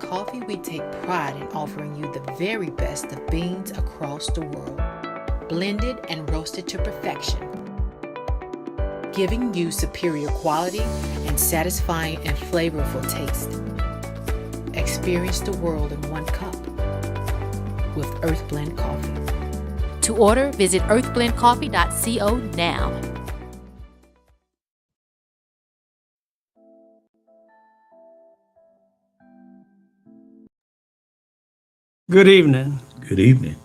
Coffee, we take pride in offering you the very best of beans across the world, blended and roasted to perfection, giving you superior quality and satisfying and flavorful taste. Experience the world in one cup with Earthblend Coffee. To order, visit earthblendcoffee.co now. Good evening. Good evening.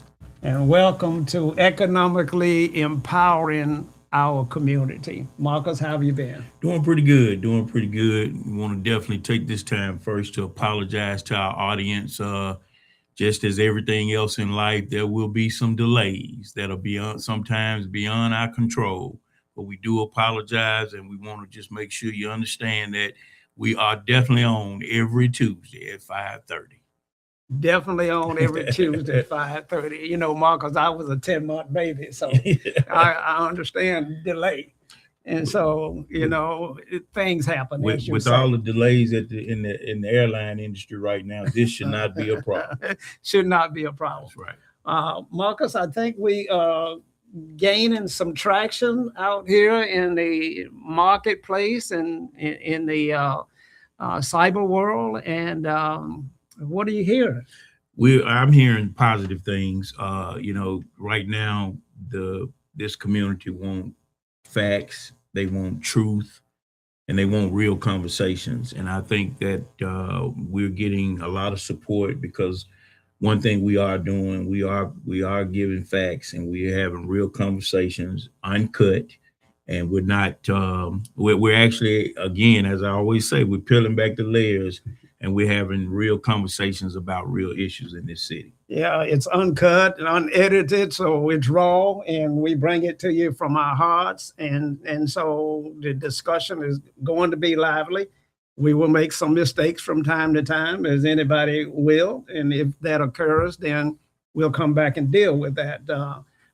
And welcome to Economically Empowering Our Community. Marcus, how have you been? Doing pretty good. We want to definitely take this time first to apologize to our audience. Just as everything else in life, there will be some delays that'll sometimes beyond our control. But we do apologize, and we want to just make sure you understand that we are definitely on every Tuesday at 5:30. Definitely on every Tuesday at 5:30. You know, Marcus, I was a 10-month baby, so I understand delay. And so, you know, things happen. With all the delays in the airline industry right now, this should not be a problem. Should not be a problem. That's right. Marcus, I think we are gaining some traction out here in the marketplace and in the cyber world. And what are you hearing? I'm hearing positive things. Right now, this community want facts, they want truth, and they want real conversations. And I think that we're getting a lot of support because one thing we are doing, we are giving facts, and we're having real conversations, uncut. And we're not, we're actually, again, as I always say, we're peeling back the layers, and we're having real conversations about real issues in this city. Yeah, it's uncut and unedited, so it's raw, and we bring it to you from our hearts. And so the discussion is going to be lively. We will make some mistakes from time to time, as anybody will. And if that occurs, then we'll come back and deal with that.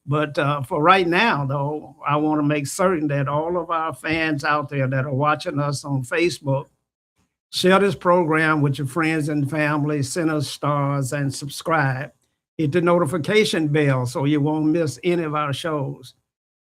But for right now, though, I want to make certain that all of our fans out there that are watching us on Facebook, share this program with your friends and family, send us stars, and subscribe. Hit the notification bell so you won't miss any of our shows.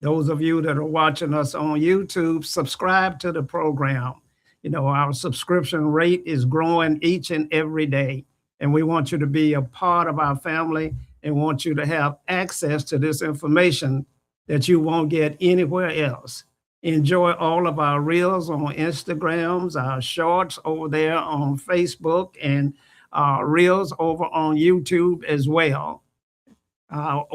Those of you that are watching us on YouTube, subscribe to the program. You know, our subscription rate is growing each and every day, and we want you to be a part of our family and want you to have access to this information that you won't get anywhere else. Enjoy all of our reels on Instagrams, our shorts over there on Facebook, and reels over on YouTube as well.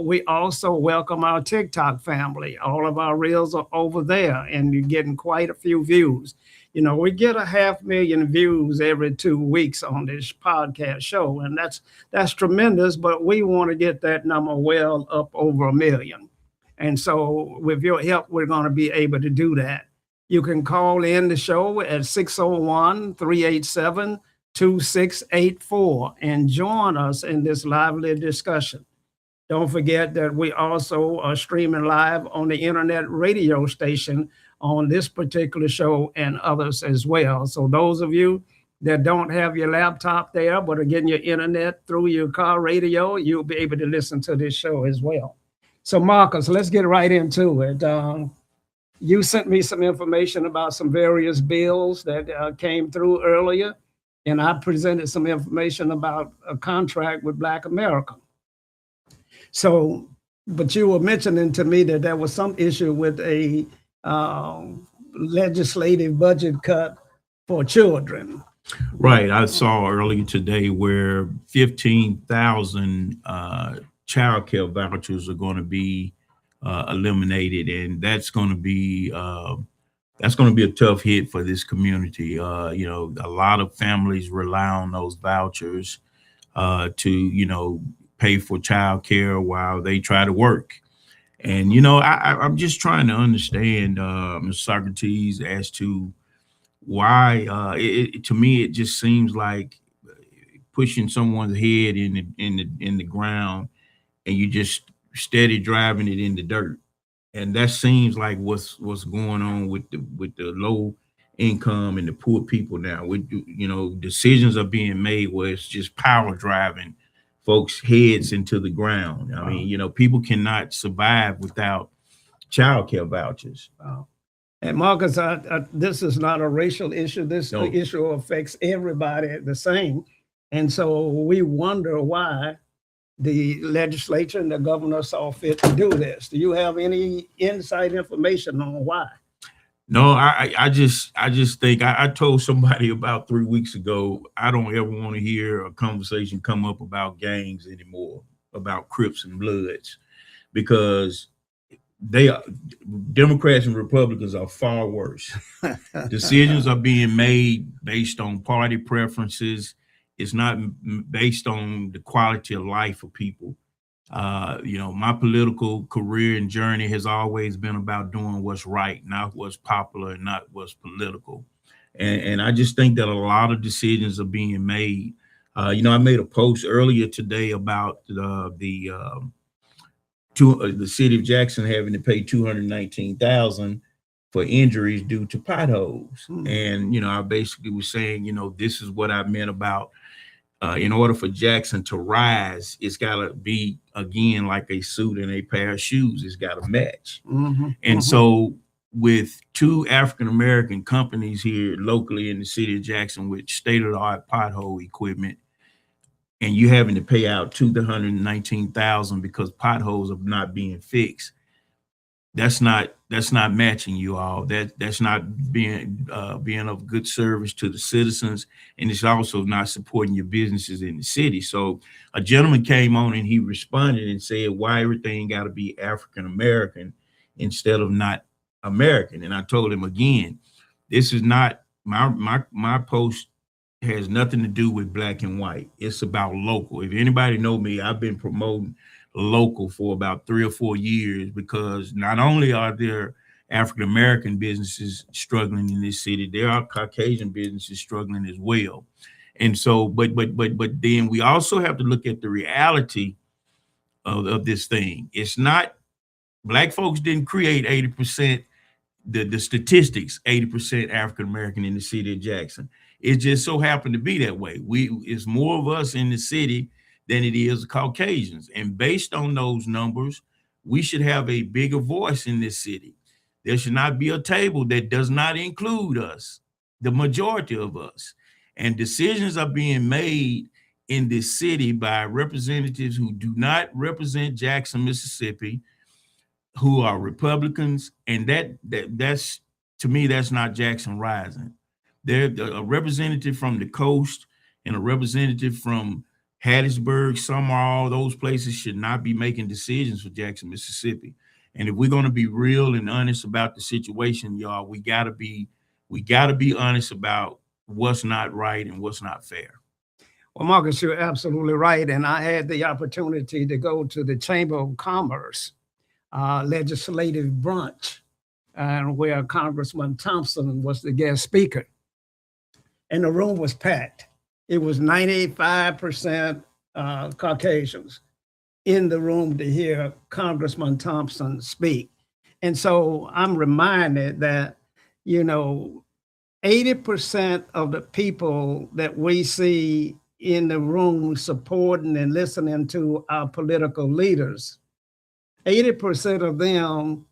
We also welcome our TikTok family. All of our reels are over there, and you're getting quite a few views. You know, we get 500,000 views every 2 weeks on this podcast show, and that's tremendous, but we want to get that number well up over 1 million. And so with your help, we're going to be able to do that. You can call in the show at 601-387-2684 and join us in this lively discussion. Don't forget that we also are streaming live on the internet radio station on this particular show and others as well. So those of you that don't have your laptop there but are getting your internet through your car radio, you'll be able to listen to this show as well. So Marcus, let's get right into it. You sent me some information about some various bills that came through earlier, and I presented some information about a contract with Black America. So But you were mentioning to me that there was some issue with a legislative budget cut for children. Right. I saw earlier today where 15,000 child care vouchers are going to be eliminated, and that's going to be a tough hit for this community. A lot of families rely on those vouchers to pay for child care while they try to work. And I'm just trying to understand, Mr. Socrates, as to why to me it just seems like pushing someone's head in the ground, and you just steady driving it in the dirt. And that seems like what's going on with the low income and the poor people now. Decisions are being made where it's just power driving folks' heads into the ground. I mean, people cannot survive without child care vouchers. And Marcus, this is not a racial issue. This No. issue affects everybody the same. And so we wonder why the legislature and the governor saw fit to do this. Do you have any inside information on why? No, I just think I told somebody about 3 weeks ago, I don't ever want to hear a conversation come up about gangs anymore, about Crips and Bloods, because Democrats and Republicans are far worse. Decisions are being made based on party preferences. It's not based on the quality of life for people. My political career and journey has always been about doing what's right, not what's popular and not what's political. And I just think that a lot of decisions are being made. I made a post earlier today about the city of Jackson having to pay $219,000 for injuries due to potholes. And, I basically was saying, this is what I meant about in order for Jackson to rise, it's got to be, again, like a suit and a pair of shoes. It's got to match. And so with 2 African-American companies here locally in the city of Jackson with state-of-the-art pothole equipment, and you having to pay out $219,000 because potholes are not being fixed, that's not matching, you all. That's not being of good service to the citizens, and it's also not supporting your businesses in the city. So a gentleman came on and he responded and said, why everything got to be African American instead of not American? And I told him again, this is not my post has nothing to do with black and white. It's about local. If anybody know me, I've been promoting local for about 3 or 4 years, because not only are there African-American businesses struggling in this city, there are Caucasian businesses struggling as well. And so, but then we also have to look at the reality of this thing. It's not, black folks didn't create 80%, the statistics, 80% African-American in the city of Jackson. It just so happened to be that way. It's more of us in the city than it is Caucasians. And based on those numbers, we should have a bigger voice in this city. There should not be a table that does not include us, the majority of us. And decisions are being made in this city by representatives who do not represent Jackson, Mississippi, who are Republicans. And that's, to me, that's not Jackson rising. They're a representative from the coast and a representative from Hattiesburg, Summer, all those places should not be making decisions for Jackson, Mississippi. And if we're going to be real and honest about the situation, y'all, we gotta be honest about what's not right and what's not fair. Well, Marcus, you're absolutely right. And I had the opportunity to go to the Chamber of Commerce legislative brunch, where Congressman Thompson was the guest speaker. And the room was packed. It was 95% Caucasians in the room to hear Congressman Thompson speak. And so I'm reminded that, 80% of the people that we see in the room supporting and listening to our political leaders, 80% of them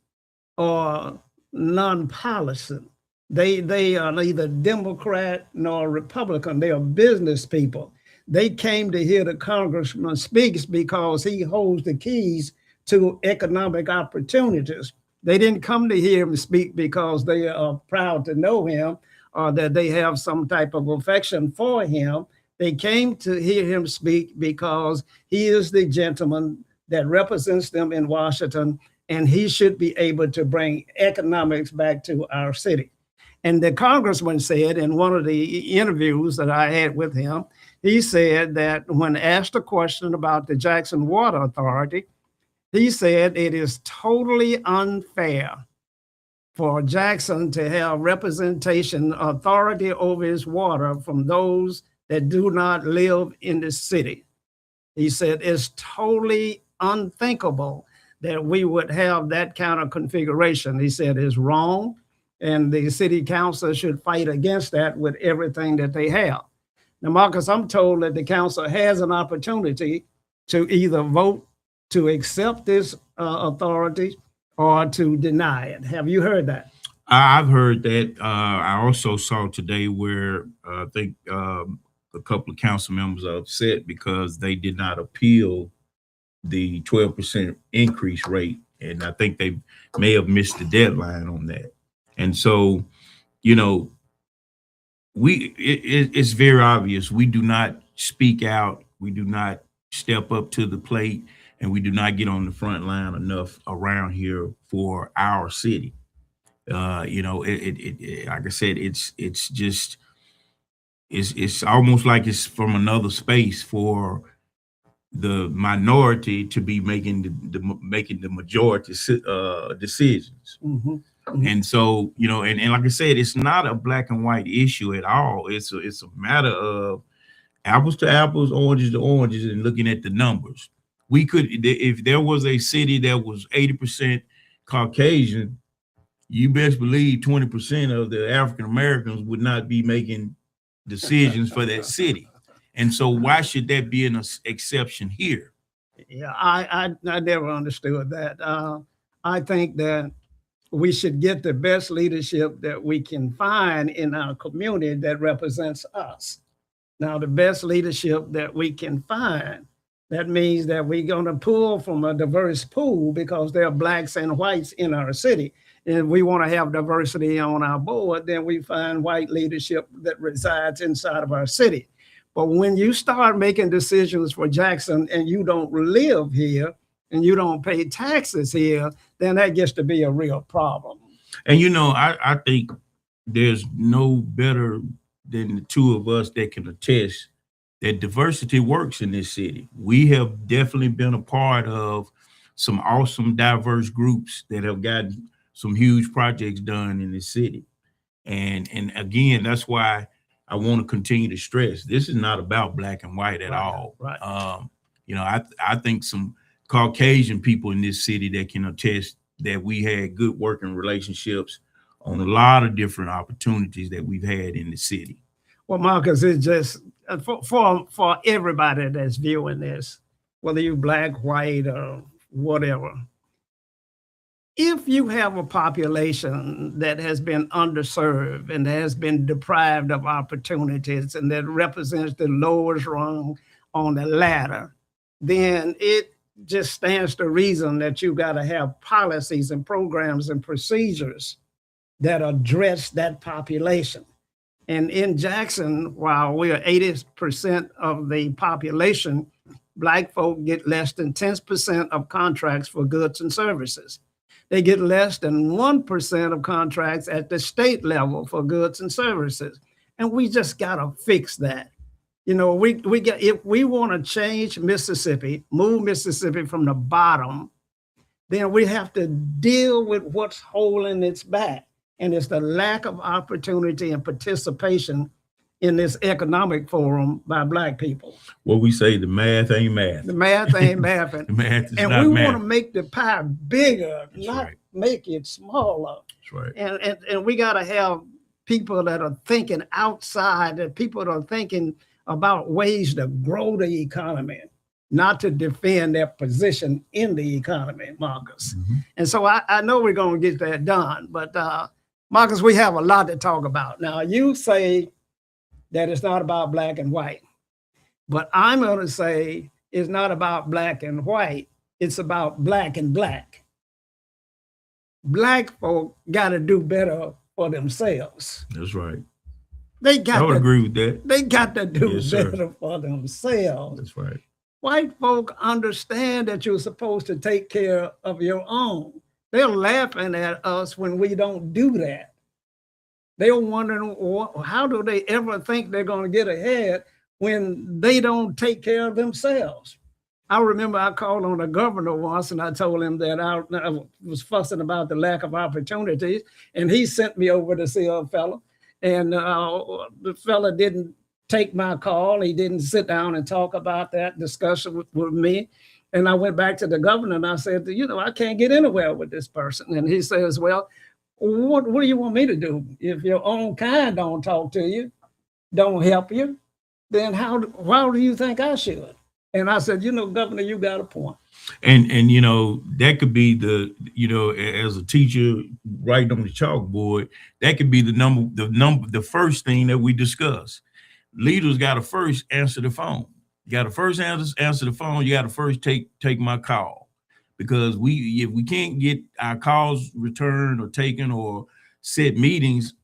are nonpartisan. They are neither Democrat nor Republican. They are business people. They came to hear the congressman speak because he holds the keys to economic opportunities. They didn't come to hear him speak because they are proud to know him or that they have some type of affection for him. They came to hear him speak because he is the gentleman that represents them in Washington, and he should be able to bring economics back to our city. And the congressman said in one of the interviews that I had with him, he said that when asked a question about the Jackson Water Authority, he said it is totally unfair for Jackson to have representation authority over his water from those that do not live in the city. He said it's totally unthinkable that we would have that kind of configuration. He said it's wrong, and the city council should fight against that with everything that they have. Now, Marcus, I'm told that the council has an opportunity to either vote to accept this authority or to deny it. Have you heard that? I've heard that. I also saw today where I think a couple of council members are upset because they did not appeal the 12% increase rate. And I think they may have missed the deadline on that. And so, you know, it's very obvious. We do not speak out. We do not step up to the plate, and we do not get on the front line enough around here for our city. You know, like I said, it's almost like it's from another space for the minority to be making the majority decisions. Mm-hmm. Mm-hmm. And so, you know, and like I said, it's not a black and white issue at all. It's a matter of apples to apples, oranges to oranges, and looking at the numbers. We could, if there was a city that was 80% Caucasian, you best believe 20% of the African Americans would not be making decisions for that city. And so why should that be an exception here? Yeah, I never understood that. I think that we should get the best leadership that we can find in our community that represents us. Now, the best leadership that we can find, that means that we're going to pull from a diverse pool because there are blacks and whites in our city. And we want to have diversity on our board, then we find white leadership that resides inside of our city. But when you start making decisions for Jackson and you don't live here and you don't pay taxes here, then that gets to be a real problem. And, you know, I think there's no better than the two of us that can attest that diversity works in this city. We have definitely been a part of some awesome, diverse groups that have gotten some huge projects done in this city. And again, that's why I want to continue to stress this is not about black and white at all. Right. You know, I think some Caucasian people in this city that can attest that we had good working relationships on a lot of different opportunities that we've had in the city. Well, Marcus, it's just for everybody that's viewing this, whether you're black, white, or whatever, if you have a population that has been underserved and has been deprived of opportunities and that represents the lowest rung on the ladder, then it just stands to reason that you got to have policies and programs and procedures that address that population. And in Jackson, while we are 80% of the population, Black folk get less than 10% of contracts for goods and services. They get less than 1% of contracts at the state level for goods and services. And we just got to fix that. You know, we get, if we want to change Mississippi, move Mississippi from the bottom, then we have to deal with what's holding its back. And it's the lack of opportunity and participation in this economic forum by Black people. Well, we say the math ain't math. The math ain't mathing. The math is and not we math. want to make the pie bigger, That's not right. make it smaller. That's right. And we got to have people that are thinking outside, that people that are thinking about ways to grow the economy, not to defend their position in the economy, Marcus. Mm-hmm. And so I know we're going to get that done, but Marcus, we have a lot to talk about. Now, you say that it's not about black and white, but I'm going to say it's not about black and white. it's about black and black. Black folk got to do better for themselves. That's right. They got I would agree with that. They got to do Yes, sir. better for themselves. That's right. White folk understand that you're supposed to take care of your own. They're laughing at us when we don't do that. They're wondering, how do they ever think they're going to get ahead when they don't take care of themselves? I remember I called on the governor once and I told him that I was fussing about the lack of opportunities, and he sent me over to see a fellow, and the fella didn't take my call. He didn't sit down and talk about that discussion with me. And I went back to the governor and I said, I can't get anywhere with this person. And he says, well, what do you want me to do? If your own kind don't talk to you, don't help you, then how do you think I should? And I said, Governor, you got a point. And that could be as a teacher writing on the chalkboard, that could be the first thing that we discuss. Leaders got to first answer the phone. You got to first answer the phone. You got to first take my call, because if we can't get our calls returned or taken or set meetings,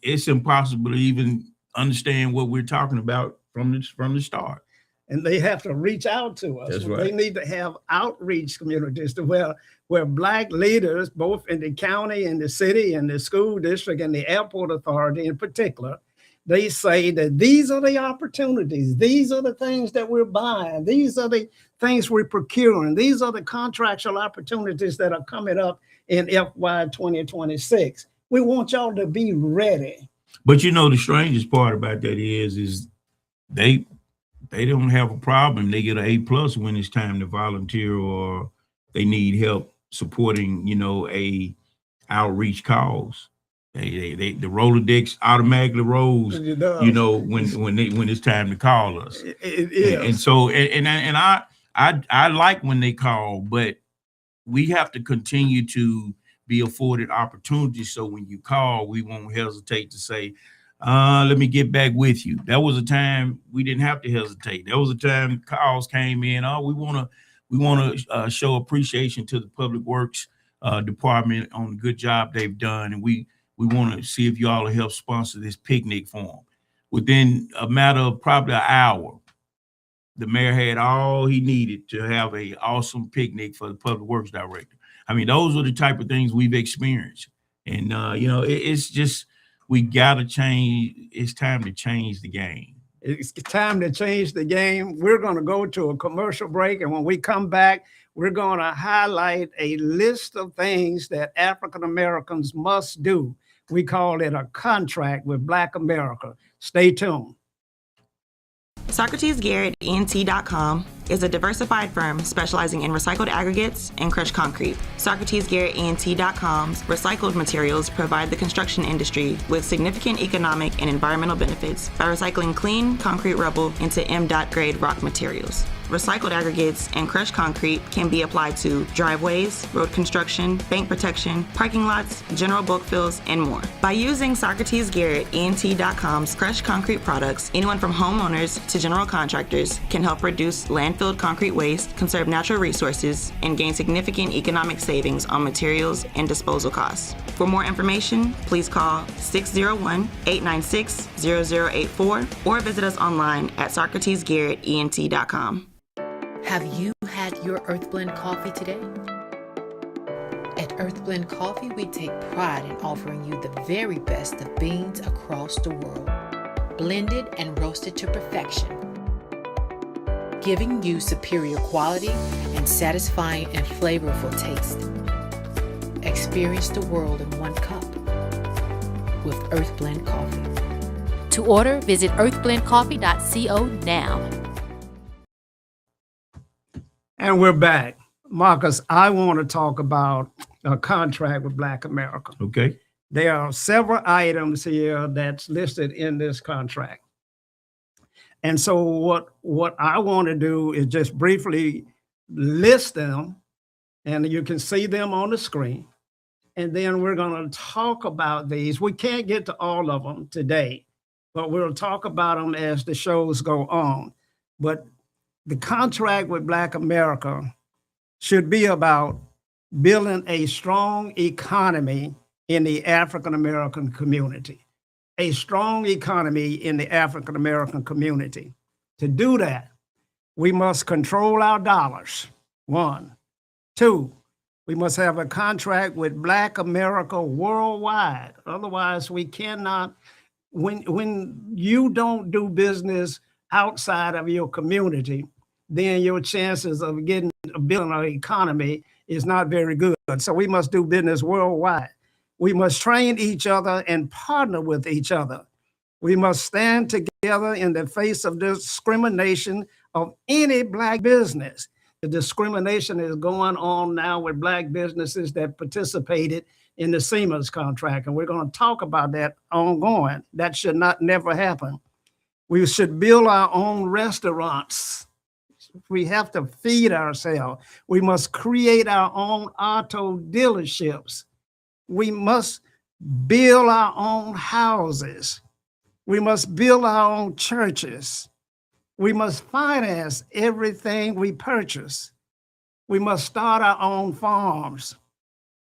it's impossible to even understand what we're talking about from the start. And they have to reach out to us. That's right. They need to have outreach communities to where black leaders, both in the county and the city and the school district and the airport authority in particular, they say that these are the opportunities. These are the things that we're buying. These are the things we're procuring. These are the contractual opportunities that are coming up in FY 2026. We want y'all to be ready. But the strangest part about that is they don't have a problem. They get an A+ when it's time to volunteer or they need help supporting, a outreach cause. The Rolodex automatically rolls, when it's time to call us. And so I like when they call, but we have to continue to be afforded opportunities. So when you call, we won't hesitate to say, let me get back with you. That was a time we didn't have to hesitate. There was a time calls came in. We want to show appreciation to the Public Works Department on the good job they've done, and we want to see if y'all will help sponsor this picnic for them. Within a matter of probably an hour, the mayor had all he needed to have an awesome picnic for the Public Works Director. I mean, those are the type of things we've experienced, and it's just. We got to change. It's time to change the game. It's time to change the game. We're going to go to a commercial break. And when we come back, we're going to highlight a list of things that African Americans must do. We call it a contract with Black America. Stay tuned. Socrates Garrett ENT.com is a diversified firm specializing in recycled aggregates and crushed concrete. Socrates Garrett ENT.com's recycled materials provide the construction industry with significant economic and environmental benefits by recycling clean concrete rubble into M.Dot grade rock materials. Recycled aggregates and crushed concrete can be applied to driveways, road construction, bank protection, parking lots, general bulk fills, and more. By using Socrates Garrett ENT.com's crushed concrete products, anyone from homeowners to general contractors can help reduce landfilled concrete waste, conserve natural resources, and gain significant economic savings on materials and disposal costs. For more information, please call 601-896-0084 or visit us online at SocratesGarrettENT.com. Have you had your Earthblend coffee today? At Earthblend Coffee, we take pride in offering you the very best of beans across the world, blended and roasted to perfection, giving you superior quality and satisfying and flavorful taste. Experience the world in one cup with Earthblend Coffee. To order, visit earthblendcoffee.co now. And we're back. Marcus, I want to talk about a contract with Black America. Okay. There are several items here that's listed in this contract. And so what I want to do is just briefly list them, and you can see them on the screen. And then we're going to talk about these. We can't get to all of them today, but we'll talk about them as the shows go on. But the contract with Black America should be about building a strong economy in the African American community. A strong economy in the African American community. To do that, we must control our dollars, one. Two, we must have a contract with Black America worldwide. Otherwise, we cannot, when you don't do business outside of your community, then your chances of building an economy is not very good. So we must do business worldwide. We must train each other and partner with each other. We must stand together in the face of discrimination of any Black business. The discrimination is going on now with Black businesses that participated in the Siemens contract, and we're going to talk about that ongoing. That should never happen. We should build our own restaurants. We have to feed ourselves. We must create our own auto dealerships. We must build our own houses. We must build our own churches. We must finance everything we purchase. We must start our own farms.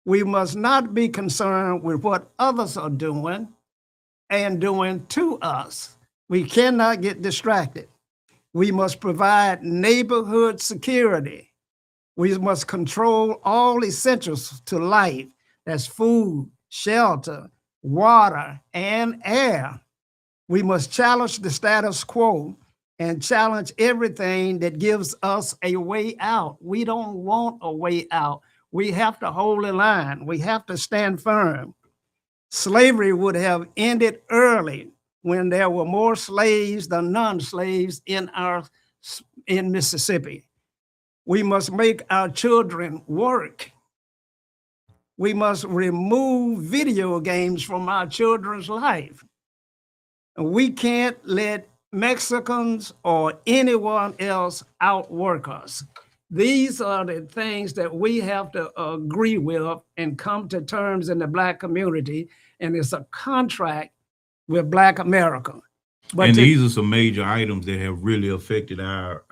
We must not be concerned with what others are doing and doing to us. We cannot get distracted. We must provide neighborhood security. We must control all essentials to life. That's food, shelter, water, and air. We must challenge the status quo and challenge everything that gives us a way out. We don't want a way out. We have to hold the line. We have to stand firm. Slavery would have ended early when there were more slaves than non-slaves in Mississippi. We must make our children work. We must remove video games from our children's life. And we can't let Mexicans or anyone else outwork us. These are the things that we have to agree with and come to terms in the Black community. And it's a contract with Black America. And these are some major items that have really affected our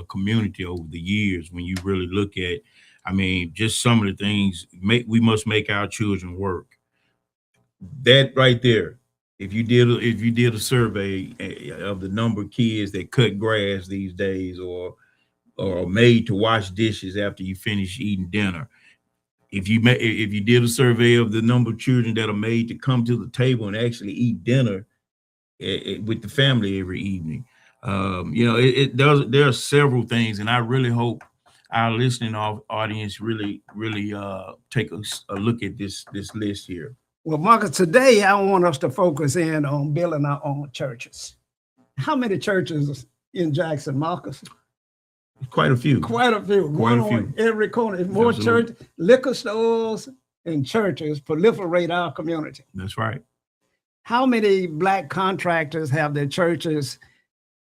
community over the years. When you really look at, I mean, just some of the things, we must make our children work. That right there, if you did a survey of the number of kids that cut grass these days or made to wash dishes after you finish eating dinner, if you did a survey of the number of children that are made to come to the table and actually eat dinner with the family every evening, there are several things, and I really hope our listening audience really take a look at this list here. Well, Marcus, today I want us to focus in on building our own churches. How many churches in Jackson, Marcus? Quite a few. Quite a few. Quite a few. On every corner. More church, liquor stores and churches proliferate our community. That's right. How many Black contractors have their churches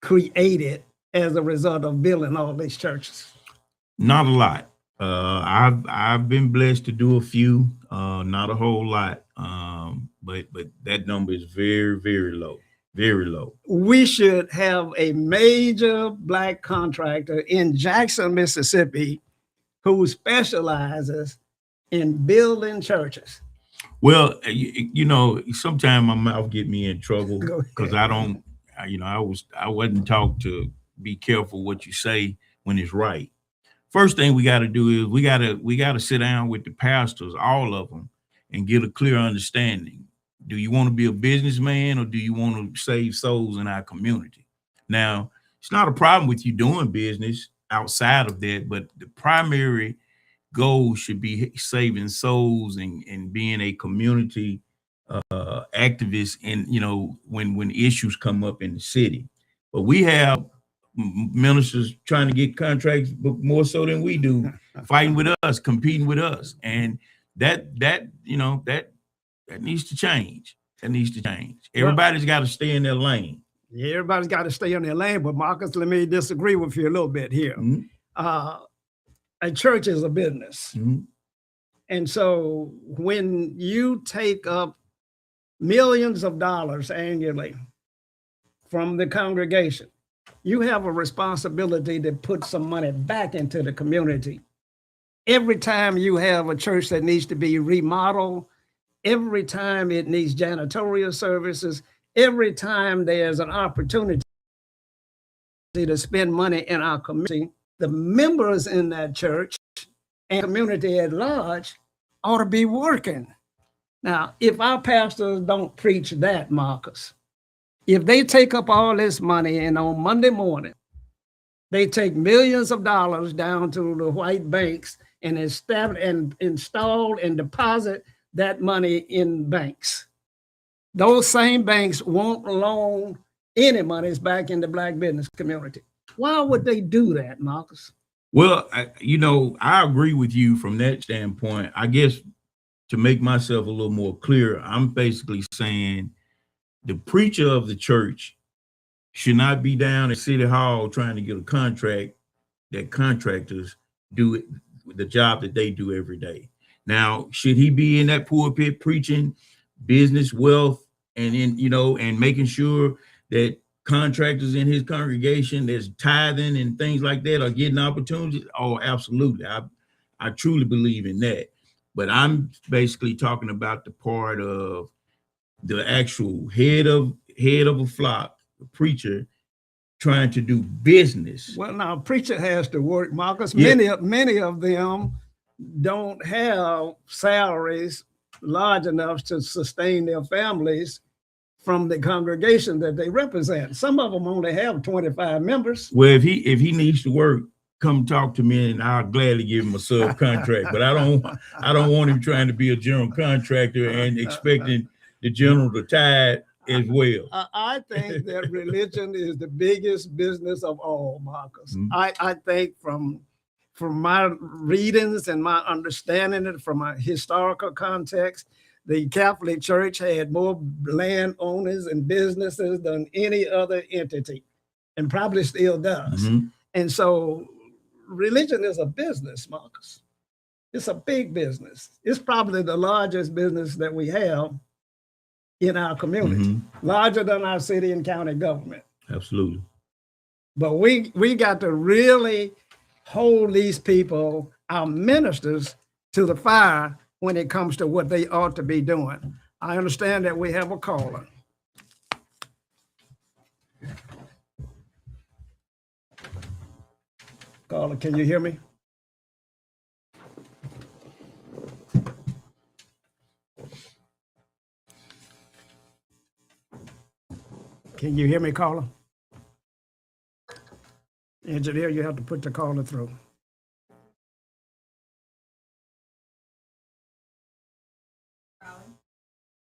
created as a result of building all these churches? Not a lot. I've been blessed to do a few, not a whole lot, but that number is very, very low, very low. We should have a major Black contractor in Jackson, Mississippi, who specializes in building churches. Well, sometimes my mouth get me in trouble because I wasn't taught to be careful what you say when it's right. First thing we got to do is we got to sit down with the pastors, all of them, and get a clear understanding. Do you want to be a businessman or do you want to save souls in our community? Now, it's not a problem with you doing business outside of that, but the primary goal should be saving souls and being a community activist when issues come up in the city. But we have ministers trying to get contracts more so than we do, fighting with us, competing with us, and that needs to change. That needs to change. Everybody's got to stay in their lane. Yeah, everybody's got to stay in their lane. But Marcus, let me disagree with you a little bit here. Mm-hmm. A church is a business, mm-hmm. And so when you take up millions of dollars annually from the congregation, you have a responsibility to put some money back into the community Every time you have a church that needs to be remodeled, every time it needs janitorial services, every time there's an opportunity to spend money in our community, the members in that church and community at large ought to be working. Now, if our pastors don't preach that, Marcus, if they take up all this money and on Monday morning, they take millions of dollars down to the white banks and install and deposit that money in banks, those same banks won't loan any monies back in the Black business community. Why would they do that, Marcus? Well, I agree with you from that standpoint. I guess to make myself a little more clear, I'm basically saying the preacher of the church should not be down at City Hall trying to get a contract that contractors do it, the job that they do every day. Now, should he be in that pulpit preaching business, wealth, and and making sure that contractors in his congregation that's tithing and things like that are getting opportunities? Oh, absolutely. I truly believe in that. But I'm basically talking about the part of the actual head of a flock, the preacher, trying to do business. Well, now preacher has to work, Marcus. Yeah. Many of them don't have salaries large enough to sustain their families from the congregation that they represent. Some of them only have 25 members. Well, if he needs to work, come talk to me and I'll gladly give him a subcontract. But I don't want him trying to be a general contractor and expecting the general to tithe as well. I think that religion is the biggest business of all, Marcus. Mm-hmm. I think from my readings and my understanding it from a historical context, the Catholic Church had more landowners and businesses than any other entity, and probably still does. Mm-hmm. And so religion is a business, Marcus. It's a big business. It's probably the largest business that we have in our community, mm-hmm. larger than our city and county government. Absolutely. But we got to really hold these people, our ministers, to the fire when it comes to what they ought to be doing. I understand that we have a caller. Caller, can you hear me? Can you hear me, caller? Engineer, you have to put the caller through.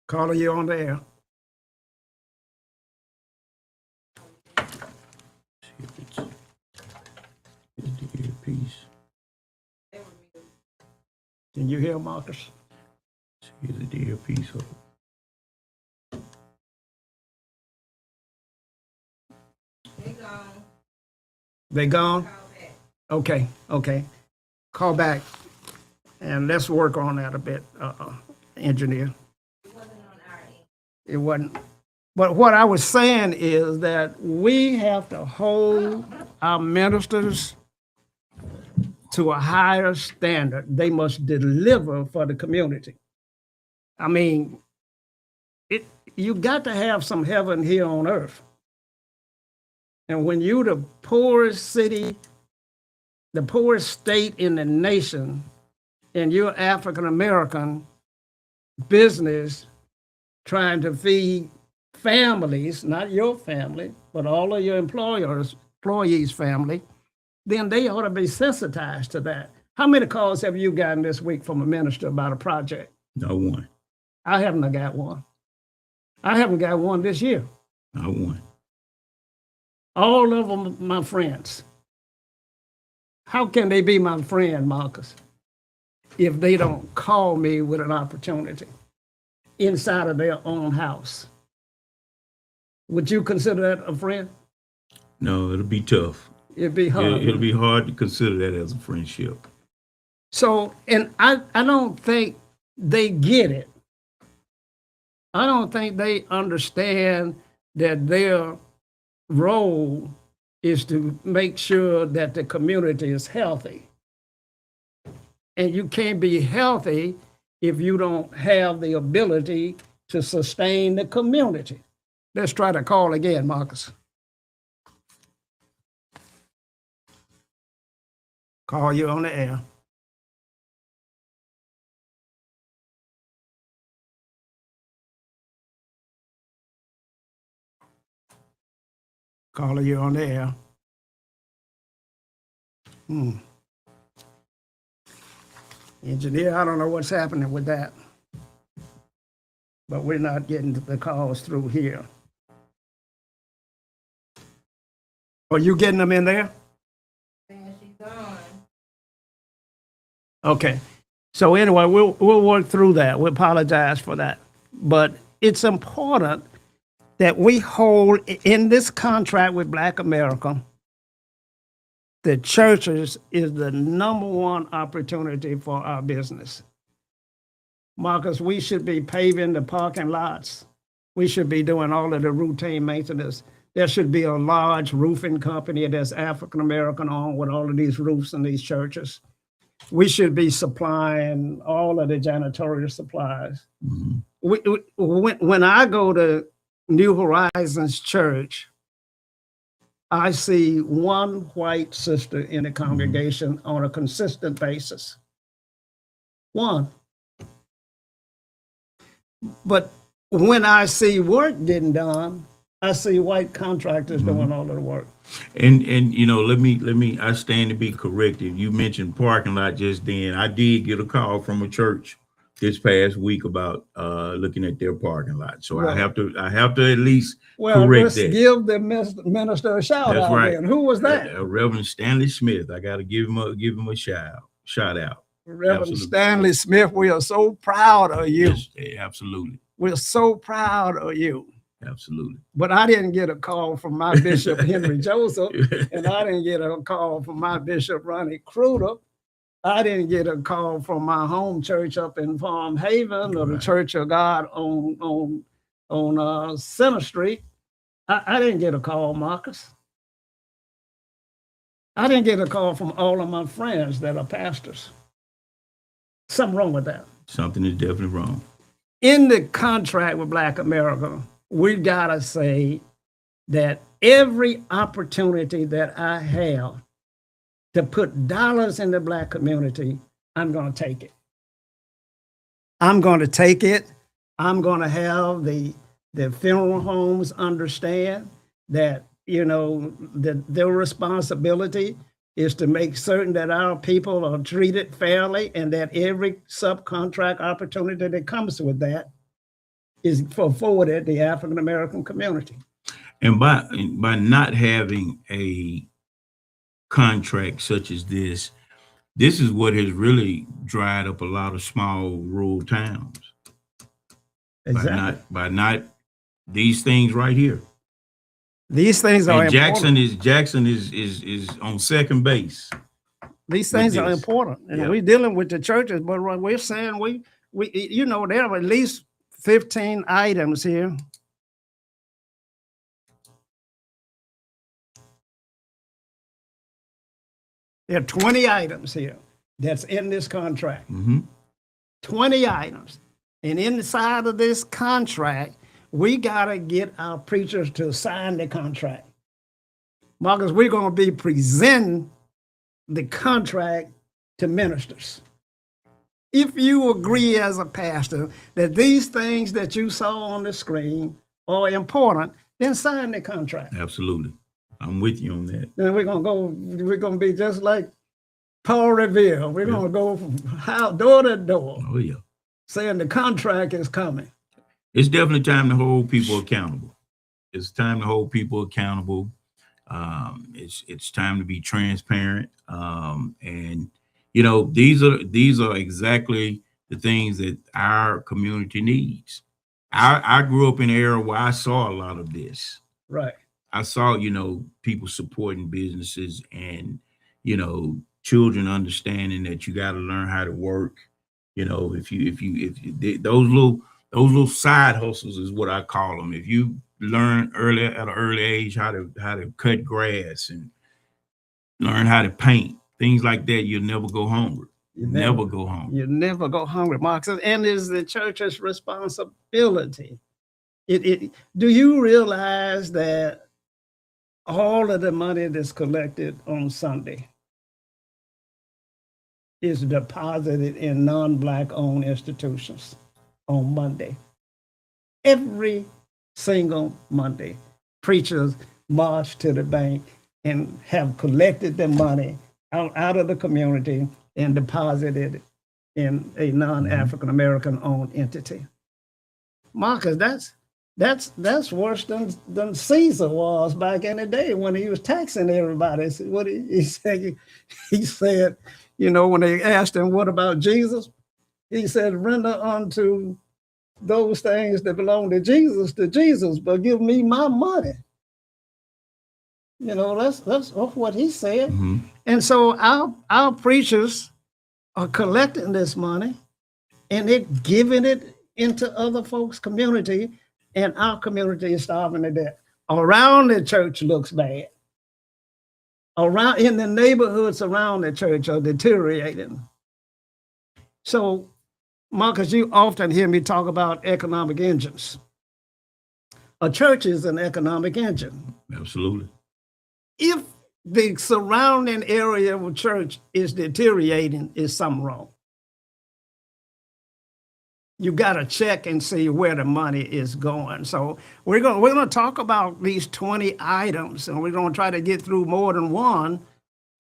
Caller, you on the air. See if it's the earpiece. Can you hear Marcus? See if the earpiece. They gone? Okay. Call back and let's work on that a bit, engineer. It wasn't on our end. It wasn't. But what I was saying is that we have to hold our ministers to a higher standard. They must deliver for the community. I mean, you got to have some heaven here on earth. And when you're the poorest city, the poorest state in the nation, and you're African-American business trying to feed families, not your family, but all of your employees' family, then they ought to be sensitized to that. How many calls have you gotten this week from a minister about a project? Not one. I haven't got one. I haven't got one this year. Not one. All of them my friends. How can they be my friend, Marcus, if they don't call me with an opportunity inside of their own house? Would you consider that a friend? No, it'll be tough. It'd be hard. It'll be hard to consider that as a friendship. So, and I don't think they get it. I don't think they understand that their role is to make sure that the community is healthy. And you can't be healthy if you don't have the ability to sustain the community. Let's try to call again, Marcus. Call you on the air. Caller, you on the air. Engineer, I don't know what's happening with that, but we're not getting the calls through here. Are you getting them in there? Okay. So anyway, we'll work through that. We apologize for that. But it's important that we hold in this contract with Black America, the churches is the number one opportunity for our business. Marcus, we should be paving the parking lots. We should be doing all of the routine maintenance. There should be a large roofing company that's African-American owned with all of these roofs in these churches. We should be supplying all of the janitorial supplies. When I go to New Horizons Church, I see one white sister in the congregation on a consistent basis. One. But when I see work getting done, I see white contractors doing all of the work. And you know, let me I stand to be corrected. You mentioned parking lot just then. I did get a call from a church this past week about looking at their parking lot. So right. I have to at least correct let's that. Give the minister a shout That's out. Right. Then. Who was that? Reverend Stanley Smith. I got to give him a shout out. Reverend Absolutely. Stanley Smith, we are so proud of you. Yes, absolutely. We're so proud of you. Absolutely. But I didn't get a call from my Bishop Henry Joseph, and I didn't get a call from my Bishop Ronnie Cruder. I didn't get a call from my home church up in Farm Haven or the Church of God on Center Street. I didn't get a call, Marcus. I didn't get a call from all of my friends that are pastors. Something wrong with that. Something is definitely wrong. In the contract with Black America, we gotta say that every opportunity that I have to put dollars in the Black community, I'm gonna take it. I'm gonna take it. I'm gonna have the funeral homes understand that, you know, that their responsibility is to make certain that our people are treated fairly and that every subcontract opportunity that comes with that is forwarded the African-American community. And by not having a contract such as this is what has really dried up a lot of small rural towns. Exactly. By not these things right here. These things are important. Jackson is on second base. These things are important. And we're dealing with the churches, but we're saying we you know, there are at least 15 items here. There are 20 items here that's in this contract. 20 items. And inside of this contract, we got to get our preachers to sign the contract. Marcus, we're going to be presenting the contract to ministers. If you agree as a pastor that these things that you saw on the screen are important, then sign the contract. Absolutely. I'm with you on that. Then we're going to be just like Paul Revere. We're going to go from door to door. Oh, yeah. Saying the contract is coming. It's definitely time to hold people accountable. It's time to hold people accountable. It's time to be transparent. And you know, these are exactly the things that our community needs. I grew up in an era where I saw a lot of this. Right. I saw, you know, people supporting businesses and, you know, children understanding that you got to learn how to work. You know, if those little side hustles is what I call them. If you learn at an early age how to cut grass and learn how to paint, things like that, you'll never go hungry. You Never go home. You never go hungry, Marcus, and it's the church's responsibility. Do you realize that all of the money that's collected on Sunday is deposited in non-Black owned institutions on Monday? Every single Monday, preachers march to the bank and have collected the money out of the community and deposited it in a non-African American owned entity. Marcus, that's worse than Caesar was back in the day when he was taxing everybody. What he said, you know, when they asked him, what about Jesus? He said, render unto those things that belong to Jesus, but give me my money. You know, that's what he said. Mm-hmm. And so our preachers are collecting this money and they're giving it into other folks' community, and our community is starving to death. Around the church looks bad. Around in the neighborhoods around the church are deteriorating. So, Marcus, you often hear me talk about economic engines. A church is an economic engine. Absolutely. If the surrounding area of a church is deteriorating, is something wrong. You got to check and see where the money is going. So we're going to talk about these 20 items, and we're going to try to get through more than one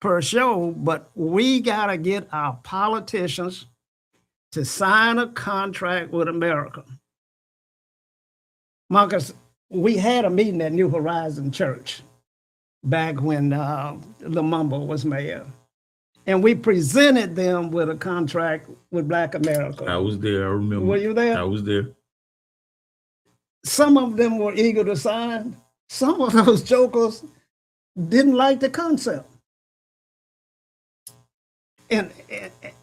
per show, but we got to get our politicians to sign a contract with America. Marcus, we had a meeting at New Horizon Church back when Lumumba was mayor. And we presented them with a contract with Black America. I was there, I remember. Were you there? I was there. Some of them were eager to sign. Some of those jokers didn't like the concept. And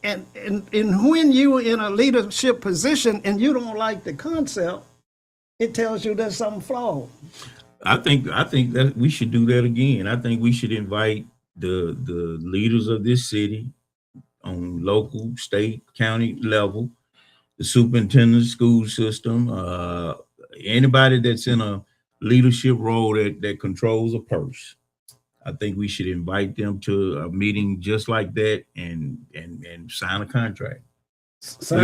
when you're in a leadership position and you don't like the concept, it tells you there's something flawed. I think that we should do that again. I think we should invite the leaders of this city on local, state, county level, the superintendent, school system, anybody that's in a leadership role that controls a purse. I think we should invite them to a meeting just like that and sign a contract. We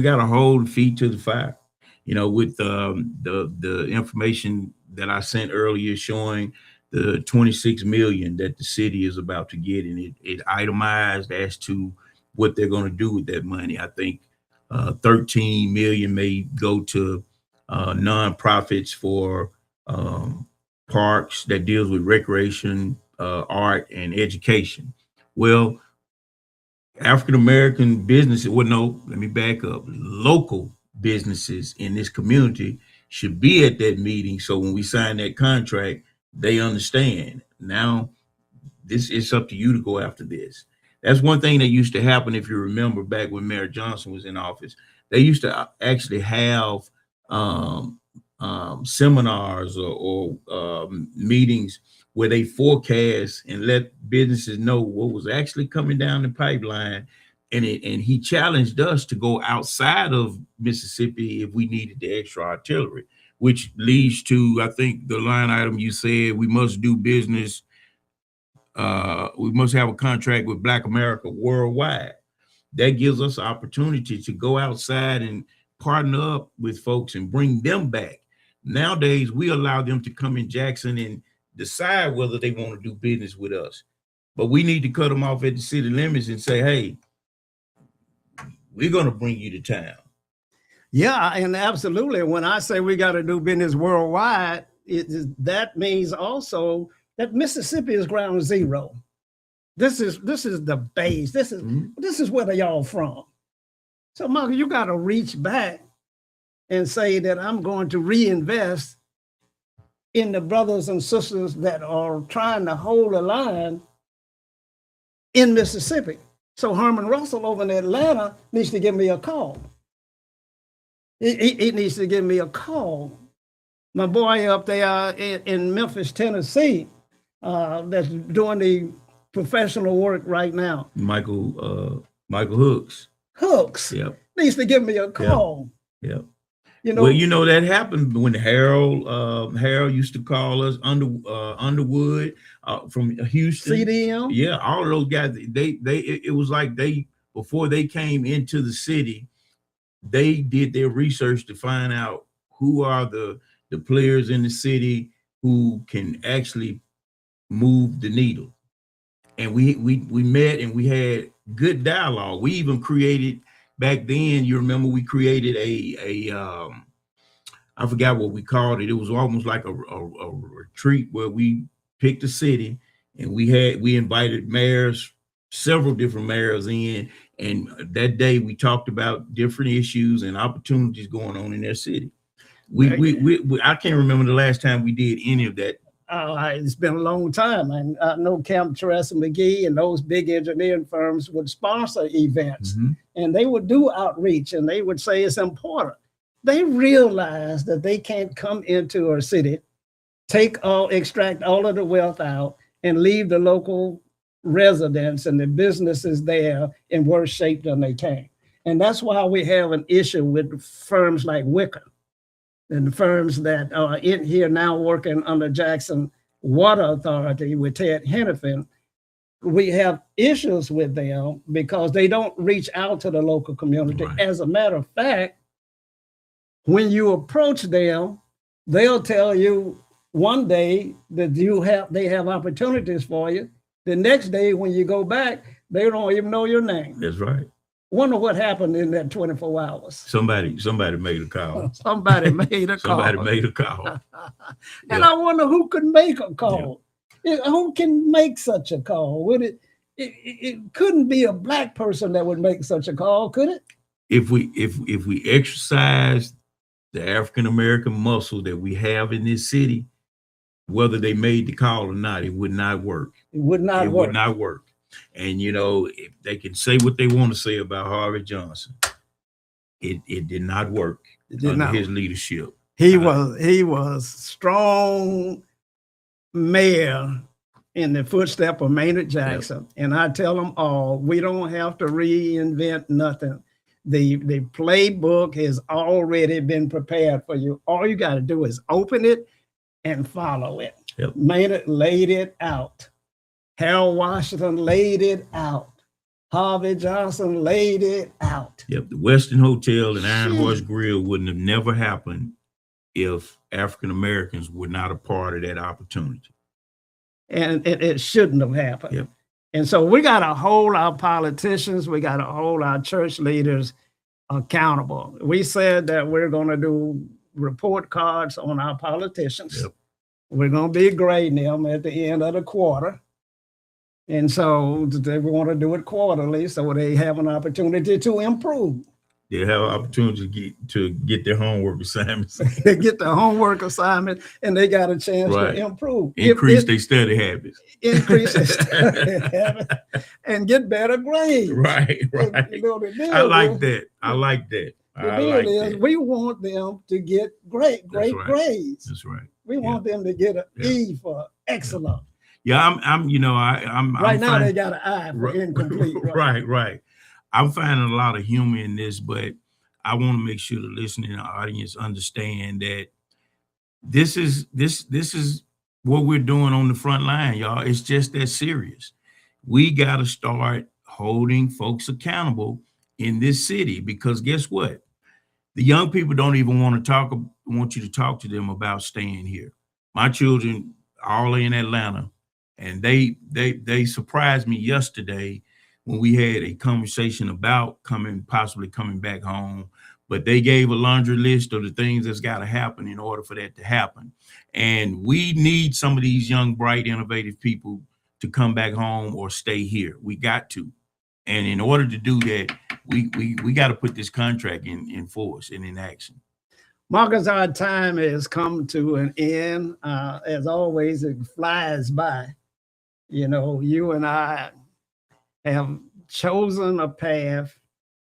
got to hold feet to the fire. You know, with the information that I sent earlier showing the 26 million that the city is about to get, and it itemized as to what they're going to do with that money. I think 13 million may go to nonprofits for parks that deals with recreation, art, and education. Well, African-American businesses, well, no, let me back up. Local businesses in this community should be at that meeting. So when we sign that contract, they understand. Now, this is up to you to go after this. That's one thing that used to happen, if you remember, back when Mayor Johnson was in office. They used to actually have seminars or meetings where they forecast and let businesses know what was actually coming down the pipeline. And he challenged us to go outside of Mississippi if we needed the extra artillery, which leads to, I think, the line item you said, we must do business. We must have a contract with Black America worldwide. That gives us an opportunity to go outside and partner up with folks and bring them back. Nowadays, we allow them to come in Jackson and decide whether they want to do business with us. But we need to cut them off at the city limits and say, hey, we're going to bring you to town. Yeah, and absolutely. When I say we got to do business worldwide, that means also that Mississippi is ground zero. This is the base. This is where they all from. So, Mark, you got to reach back and say that I'm going to reinvest in the brothers and sisters that are trying to hold a line in Mississippi. So Herman Russell over in Atlanta needs to give me a call. He needs to give me a call. My boy up there in Memphis, Tennessee, that's doing the professional work right now. Michael Michael Hooks. Hooks. Yep. Needs to give me a call. Yep. You know, Well, you know, that happened when Harold used to call us Underwood from Houston. CDM. Yeah, all of those guys, it was like before they came into the city, they did their research to find out who are the players in the city who can actually move the needle. And we met and we had good dialogue. We even created back then, you remember, we created I forgot what we called it. It was almost like a retreat where we picked a city and we invited mayors, several different mayors in. And that day we talked about different issues and opportunities going on in their city. I can't remember the last time we did any of that. It's been a long time. And I know Camp Teresa McGee and those big engineering firms would sponsor events, and they would do outreach, and they would say it's important. They realize that they can't come into a city, extract all of the wealth out, and leave the local residents and the businesses there in worse shape than they came. And that's why we have an issue with firms like Wicker and the firms that are in here now working under Jackson Water Authority with Ted Hennepin. We have issues with them because they don't reach out to the local community. Right. As a matter of fact, when you approach them, they'll tell you one day that they have opportunities for you. The next day, when you go back, they don't even know your name. That's right. Wonder what happened in that 24 hours. Somebody made a call. Somebody made a call. Somebody made a call. And I wonder who could make a call. Who can make such a call? It couldn't be a Black person that would make such a call, could it? If we exercise the African American muscle that we have in this city, whether they made the call or not, it would not work. It would not work. And you know, if they can say what they want to say about Harvey Johnson, it did not work under his leadership. He was strong mayor in the footstep of Maynard Jackson. Yep. And I tell them all, we don't have to reinvent nothing. The playbook has already been prepared for you. All you got to do is open it and follow it. Yep. Maynard laid it out. Harold Washington laid it out. Harvey Johnson laid it out. Yep, the Westin Hotel and Iron Horse Grill wouldn't have never happened if African Americans were not a part of that opportunity. And it shouldn't have happened. Yep. And so we got to hold our politicians, we got to hold our church leaders accountable. We said that we're going to do report cards on our politicians. Yep. We're going to be grading them at the end of the quarter. And so they want to do it quarterly so they have an opportunity to improve. They have an opportunity to get their homework assignments. They get their homework assignment and they got a chance to improve. Increase their study habits. Increase their study habits and get better grades. Right. You know, I like that. We want them to get great grades. That's right. We want them to get an E for excellent. Yeah, I'm right now they got an I for incomplete. Right. I'm finding a lot of humor in this, but I want to make sure the listening audience understand that this is what we're doing on the front line, y'all. It's just that serious. We got to start holding folks accountable in this city because guess what? The young people don't even want you to talk to them about staying here. My children all in Atlanta. And they surprised me yesterday when we had a conversation about possibly coming back home, but they gave a laundry list of the things that's got to happen in order for that to happen. And we need some of these young, bright, innovative people to come back home or stay here. We got to. And in order to do that, we got to put this contract in force and in action. Marcus, our time has come to an end. As always, it flies by. You know, you and I have chosen a path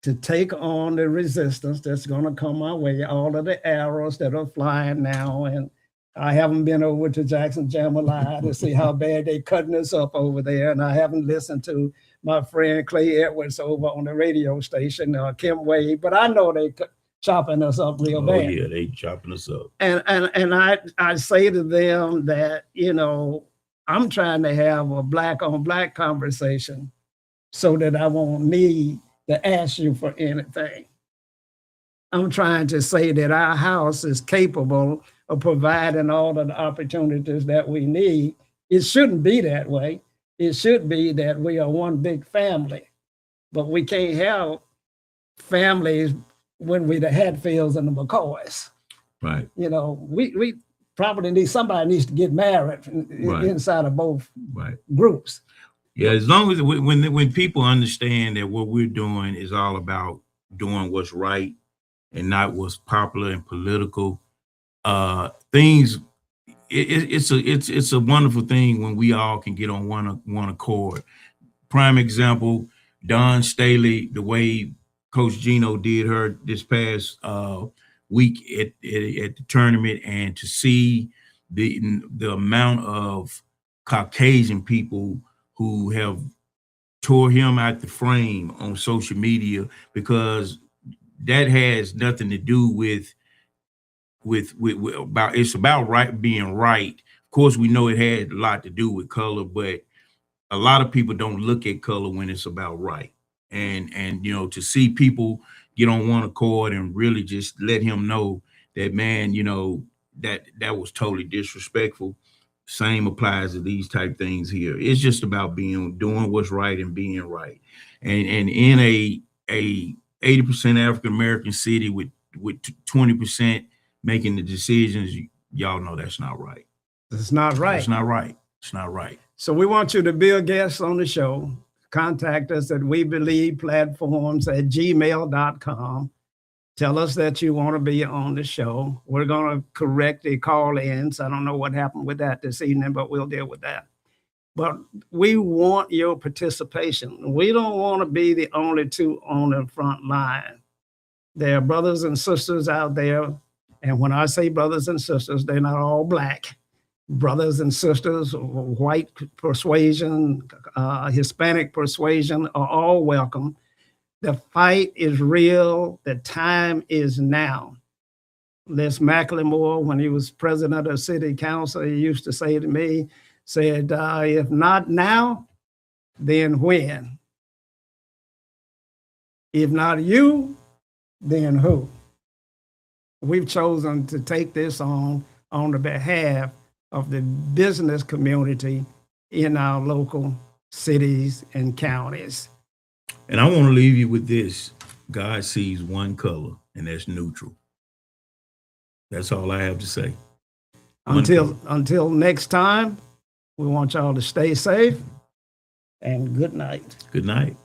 to take on the resistance that's going to come our way, all of the arrows that are flying now. And I haven't been over to Jackson Jambalaya to see how bad they cutting us up over there. And I haven't listened to my friend Clay Edwards over on the radio station, Kim Wade, but I know they chopping us up real Oh bad. yeah, they chopping us up. And I say to them that, you know, I'm trying to have a black on black conversation so that I won't need to ask you for anything. I'm trying to say that our house is capable of providing all of the opportunities that we need. It shouldn't be that way. It should be that we are one big family, but we can't have families when we the Hatfields and the McCoys. Right. You know, we probably need, somebody needs to get married inside of both groups. Yeah, as long as when people understand that what we're doing is all about doing what's right and not what's popular and political, things. It's a wonderful thing when we all can get on one accord. Prime example, Don Staley, the way Coach Gino did her this past week at the tournament, and to see the amount of Caucasian people who have tore him out the frame on social media, because that has nothing to do with about, it's about right being right. Of course, we know it had a lot to do with color, but a lot of people don't look at color when it's about right. And you know, to see people get on one accord and really just let him know that, man, you know, that was totally disrespectful. Same applies to these type things here. It's just about doing what's right and being right. And in a 80% African American city with 20% making the decisions, y'all know that's not right. It's not right. It's not right. It's not right. So we want you to be a guest on the show. Contact us at webelieveplatforms@gmail.com. Tell us that you want to be on the show. We're going to correct the call-ins. I don't know what happened with that this evening, but we'll deal with that. But we want your participation. We don't want to be the only two on the front line. There are brothers and sisters out there. And when I say brothers and sisters, they're not all black. Brothers and sisters, white persuasion, Hispanic persuasion are all welcome. The fight is real. The time is now. Les McLemore, when he was president of city council, he used to say to me, said, if not now, then when? If not you, then who? We've chosen to take this on the behalf of the business community in our local cities and counties. And I want to leave you with this. God sees one color, and that's neutral. That's all I have to say. Until next time, we want y'all to stay safe, and good night. Good night.